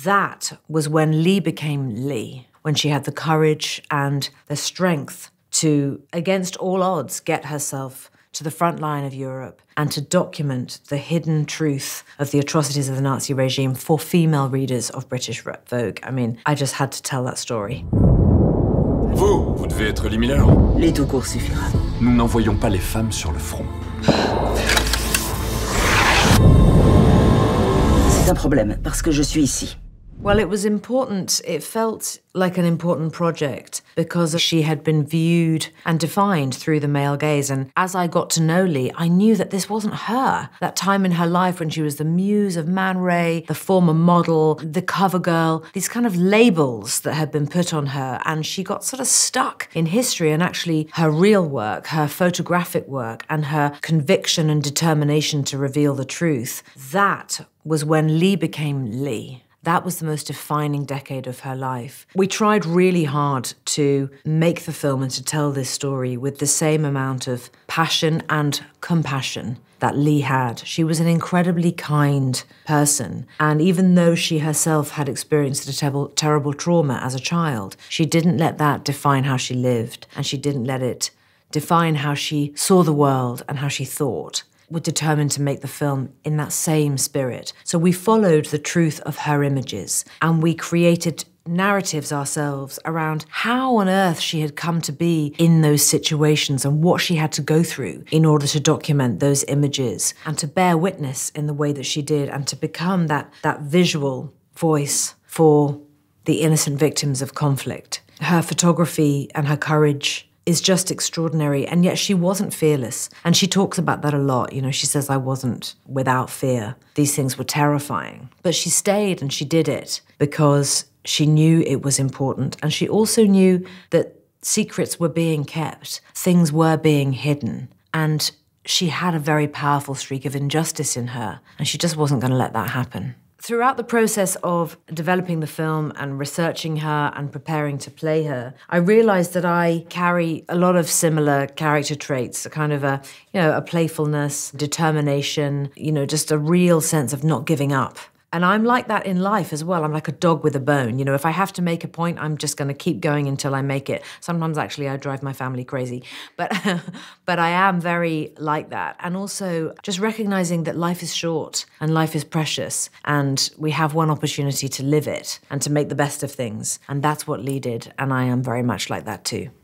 That was when Lee became Lee, when she had the courage and the strength to, against all odds, get herself to the front line of Europe and to document the hidden truth of the atrocities of the Nazi regime for female readers of British Vogue. I mean, I just had to tell that story. Vous devez être Lee Miller. Les tout court suffira. Nous n'envoyons pas les femmes sur le front. C'est un problème, parce que je suis ici. Well, it was important. It felt like an important project because she had been viewed and defined through the male gaze. And as I got to know Lee, I knew that this wasn't her. That time in her life when she was the muse of Man Ray, the former model, the cover girl, these kind of labels that had been put on her. And she got sort of stuck in history, and actually her real work, her photographic work, and her conviction and determination to reveal the truth. That was when Lee became Lee. That was the most defining decade of her life. We tried really hard to make the film and to tell this story with the same amount of passion and compassion that Lee had. She was an incredibly kind person, and even though she herself had experienced a terrible trauma as a child, she didn't let that define how she lived, and she didn't let it define how she saw the world and how she thought. Were determined to make the film in that same spirit. So we followed the truth of her images, and we created narratives ourselves around how on earth she had come to be in those situations and what she had to go through in order to document those images and to bear witness in the way that she did and to become that visual voice for the innocent victims of conflict. Her photography and her courage is just extraordinary, and yet she wasn't fearless. And she talks about that a lot. You know, she says, I wasn't without fear. These things were terrifying. But she stayed and she did it because she knew it was important. And she also knew that secrets were being kept, things were being hidden. And she had a very powerful streak of injustice in her, and she just wasn't going to let that happen. Throughout the process of developing the film and researching her and preparing to play her, I realized that I carry a lot of similar character traits, a kind of a playfulness, determination, just a real sense of not giving up. And I'm like that in life as well. I'm like a dog with a bone. If I have to make a point, I'm just going to keep going until I make it. Sometimes, actually, I drive my family crazy. But I am very like that. And also just recognizing that life is short and life is precious. And we have one opportunity to live it and to make the best of things. And that's what Lee did. And I am very much like that too.